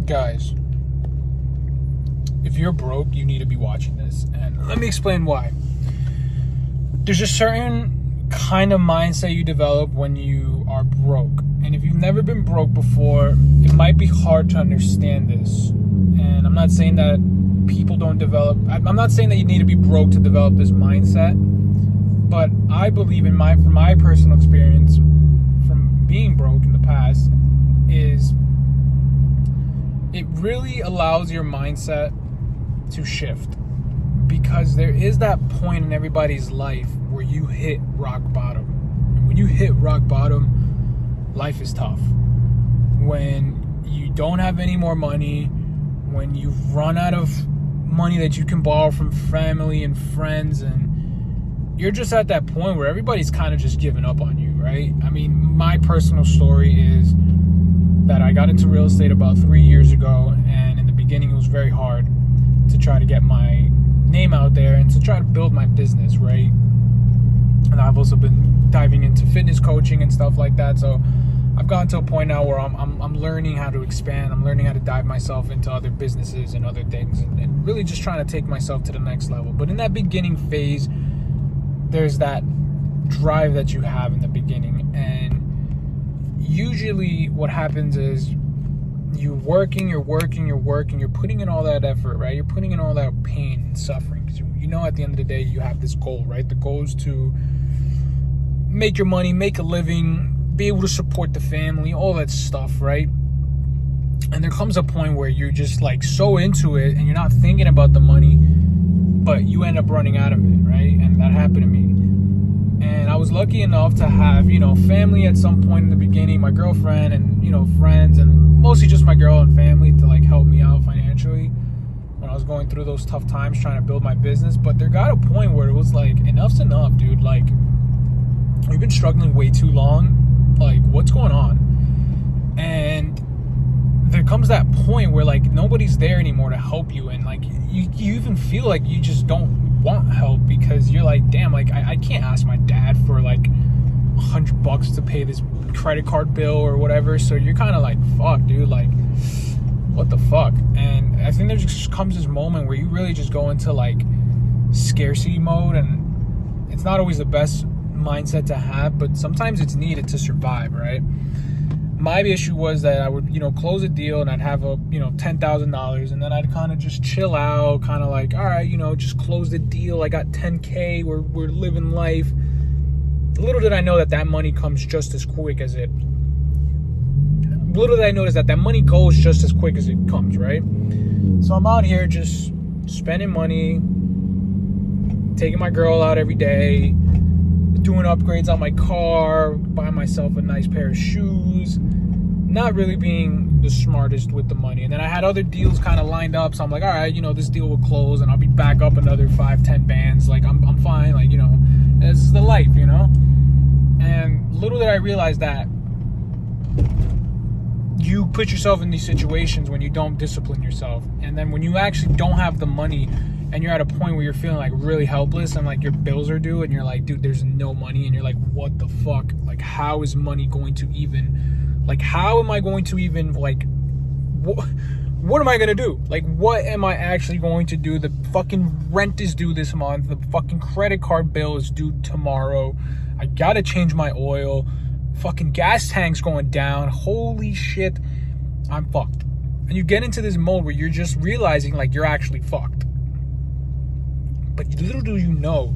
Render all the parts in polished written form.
Guys, if you're broke, you need to be watching this. And let me explain why. There's a certain kind of mindset you develop when you are broke. And if you've never been broke before, it might be hard to understand this. And I'm not saying that people don't develop... I'm not saying that you need to be broke to develop this mindset. But I believe from my personal experience from being broke in the past is it really allows your mindset to shift, because there is that point in everybody's life where you hit rock bottom. And when you hit rock bottom, life is tough. When you don't have any more money, when you've run out of money that you can borrow from family and friends, and you're just at that point where everybody's kind of just giving up on you, right? I mean, my personal story is that I got into real estate about 3 years ago, and in the beginning it was very hard to try to get my name out there and to try to build my business, right? And I've also been diving into fitness coaching and stuff like that, so I've gotten to a point now where I'm learning how to expand. I'm learning how to dive myself into other businesses and other things, and really just trying to take myself to the next level. But in that beginning phase, there's that drive that you have in the beginning, and usually what happens is you're working, you're putting in all that effort, right? You're putting in all that pain and suffering, because you know at the end of the day you have this goal, right? The goal is to make your money, make a living, be able to support the family, all that stuff, right? And there comes a point where you're just like so into it and you're not thinking about the money, but you end up running out of it, right? And that happened to me. And I was lucky enough to have, family at some point in the beginning, my girlfriend and, friends, and mostly just my girl and family to like help me out financially when I was going through those tough times trying to build my business. But there got a point where it was like, enough's enough, dude. Like, we've been struggling way too long. Like, what's going on? And there comes that point where like nobody's there anymore to help you, and like you even feel like you just don't want help, because you're like, damn, like I can't ask my dad for like $100 to pay this credit card bill or whatever. So you're kind of like, fuck, dude, like what the fuck? And I think there just comes this moment where you really just go into like scarcity mode, and it's not always the best mindset to have, but sometimes it's needed to survive, right? My issue was that I would, close a deal and I'd have a, $10,000, and then I'd kind of just chill out, kind of like, all right, just close the deal. I got $10K. We're living life. Little did I know that money comes just as quick as it. Little did I notice that money goes just as quick as it comes, right? So I'm out here just spending money, taking my girl out every day, doing upgrades on my car, buying myself a nice pair of shoes, not really being the smartest with the money. And then I had other deals kind of lined up, so I'm like, all right, this deal will close and I'll be back up another 5-10 bands. Like, I'm fine, like, this is the life, And little did I realize that you put yourself in these situations when you don't discipline yourself. And then when you actually don't have the money and you're at a point where you're feeling like really helpless and like your bills are due and you're like, dude, there's no money, and you're like, what the fuck? Like, how is money going to even, like, how am I going to even, like, what am I going to do? Like, what am I actually going to do? The fucking rent is due this month. The fucking credit card bill is due tomorrow. I got to change my oil. Fucking gas tank's going down. Holy shit. I'm fucked. And you get into this mode where you're just realizing like you're actually fucked. But little do you know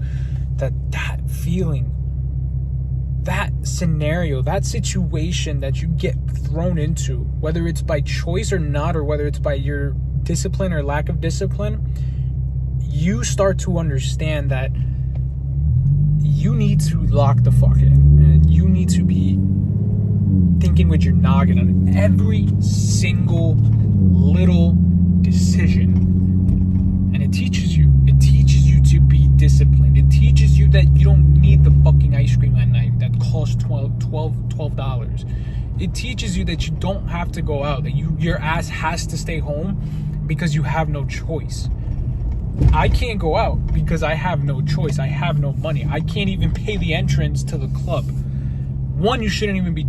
that feeling, that scenario, that situation that you get thrown into, whether it's by choice or not, or whether it's by your discipline or lack of discipline, you start to understand that you need to lock the fuck in, and you need to be thinking with your noggin on every single little decision. And it teaches you to be disciplined. It teaches you that you don't need the fucking ice cream at night that costs $12. It teaches you that you don't have to go out, that your ass has to stay home because you have no choice. I can't go out because I have no choice. I have no money. I can't even pay the entrance to the club. One, you shouldn't even be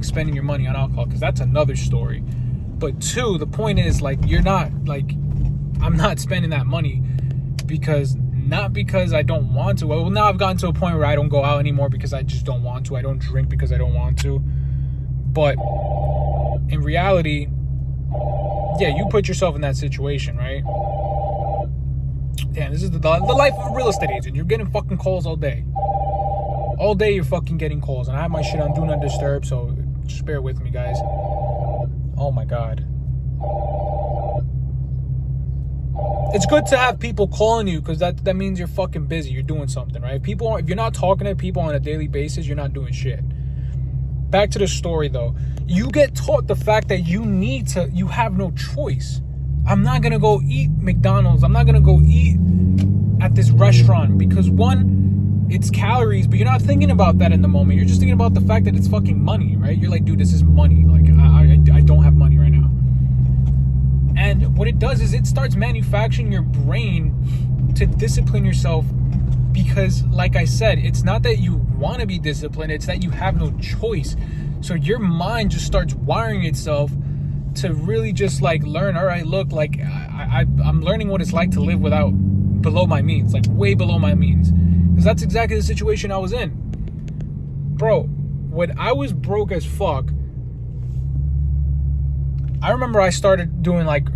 spending your money on alcohol, because that's another story. But two, the point is, like, you're not, like, I'm not spending that money not because I don't want to. Well, now I've gotten to a point where I don't go out anymore because I just don't want to. I don't drink because I don't want to. But in reality, yeah, you put yourself in that situation, right? Damn, this is the life of a real estate agent. You're getting fucking calls all day. All day you're fucking getting calls. And I have my shit on Do Not Disturb, so just bear with me, guys. Oh my God. It's good to have people calling you because that means you're fucking busy. You're doing something, right? If you're not talking to people on a daily basis, you're not doing shit. Back to the story, though. You get taught the fact that you have no choice. I'm not going to go eat McDonald's. I'm not going to go eat at this restaurant because, one, it's calories, but you're not thinking about that in the moment. You're just thinking about the fact that it's fucking money, right? You're like, dude, this is money. Like, I don't have money right now. And what it does is it starts manufacturing your brain to discipline yourself because, like I said, it's not that you want to be disciplined, it's that you have no choice. So your mind just starts wiring itself to really just, like, learn, all right, look, like, I'm learning what it's like to live below my means, like, way below my means. Because that's exactly the situation I was in. Bro, when I was broke as fuck, I remember I started doing, like,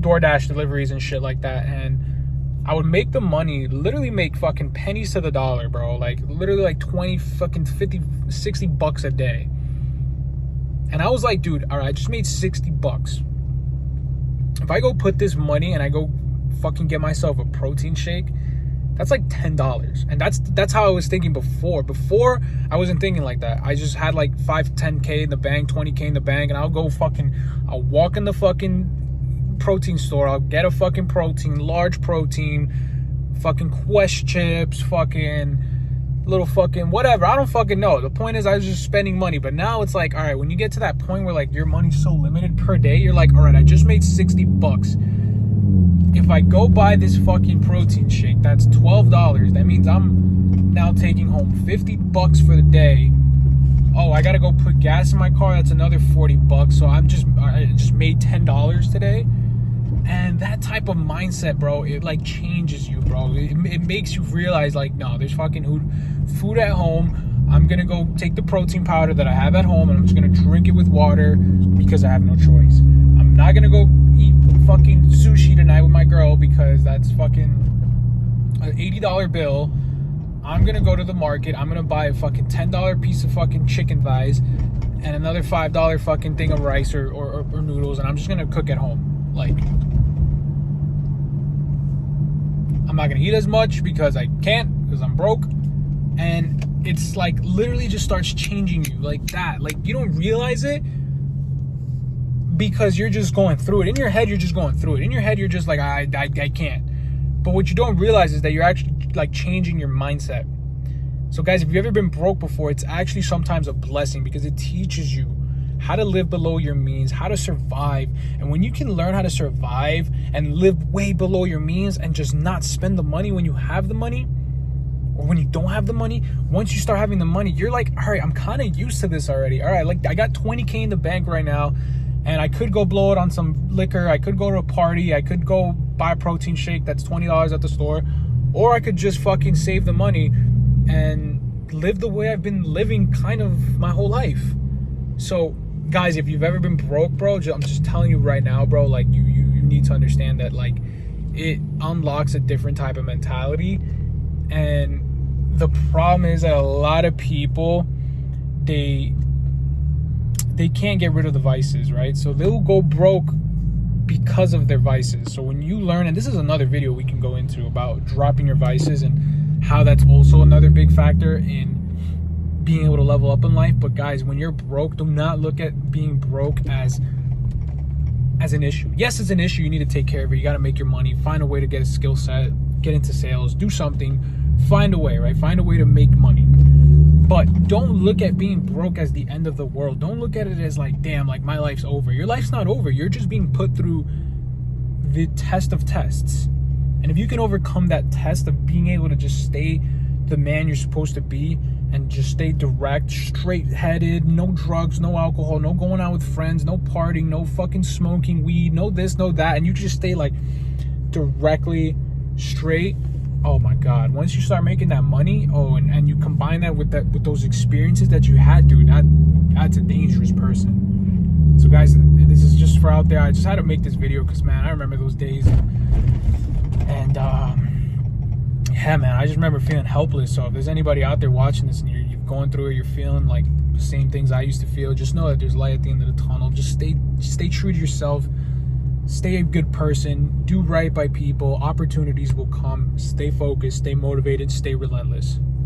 DoorDash deliveries and shit like that, and I would make the money, literally make fucking pennies to the dollar, bro. Like, literally, like, 20, fucking 50, 60 bucks a day. And I was like, dude, all right, I just made 60 bucks. If I go put this money and I go fucking get myself a protein shake, that's like $10. And that's how I was thinking before. Before, I wasn't thinking like that. I just had like 5, 10K in the bank, 20K in the bank, and I'll walk in the fucking protein store. I'll get a fucking protein, large protein, fucking Quest chips, fucking little fucking whatever. I don't fucking know. The point is I was just spending money. But now it's like, all right, when you get to that point where, like, your money's so limited per day, you're like, all right, I just made 60 bucks. If I go buy this fucking protein shake, that's $12. That means I'm now taking home 50 bucks for the day. Oh, I gotta go put gas in my car. That's another 40 bucks. So I just made $10 today. And that type of mindset, bro, it, like, changes you, bro. It makes you realize, like, no, there's fucking food at home. I'm gonna go take the protein powder that I have at home and I'm just gonna drink it with water because I have no choice. I'm not gonna go eat fucking sushi tonight with my girl because that's fucking an $80 bill. I'm gonna go to the market. I'm gonna buy a fucking $10 piece of fucking chicken thighs and another $5 fucking thing of rice or noodles, and I'm just gonna cook at home. Like, I'm not gonna eat as much because I can't, because I'm broke. And it's like literally just starts changing you like that. Like, you don't realize it because you're just going through it. In your head, you're just going through it. In your head, you're just like, I can't. But what you don't realize is that you're actually, like, changing your mindset. So guys, if you've ever been broke before, it's actually sometimes a blessing because it teaches you how to live below your means, how to survive. And when you can learn how to survive and live way below your means and just not spend the money when you have the money, or when you don't have the money, once you start having the money, you're like, all right, I'm kind of used to this already. All right, like, I got 20K in the bank right now, and I could go blow it on some liquor. I could go to a party. I could go buy a protein shake that's $20 at the store. Or I could just fucking save the money and live the way I've been living kind of my whole life. So, guys, if you've ever been broke, bro, I'm just telling you right now, bro, like, you need to understand that, like, it unlocks a different type of mentality. And the problem is that a lot of people, they can't get rid of the vices, right? So they'll go broke because of their vices. So when you learn, and this is another video we can go into about dropping your vices and how that's also another big factor in being able to level up in life. But guys, when you're broke, do not look at being broke as an issue. Yes, it's an issue. You need to take care of it. You got to make your money, find a way to get a skill set, get into sales, do something, find a way, right? Find a way to make money. But don't look at being broke as the end of the world. Don't look at it as like, damn, like, my life's over. Your life's not over. You're just being put through the test of tests. And if you can overcome that test of being able to just stay the man you're supposed to be and just stay direct, straight-headed, no drugs, no alcohol, no going out with friends, no partying, no fucking smoking weed, no this, no that, and you just stay like directly straight. Oh my God, once you start making that money, and you combine that with those experiences that you had, dude, that's a dangerous person. So guys, this is just for out there. I just had to make this video because, man, I remember those days, and yeah, man, I just remember feeling helpless. So if there's anybody out there watching this and you're going through it, you're feeling like the same things I used to feel, just know that there's light at the end of the tunnel. Just stay true to yourself. Stay a good person. Do right by people. Opportunities will come. Stay focused. Stay motivated. Stay relentless.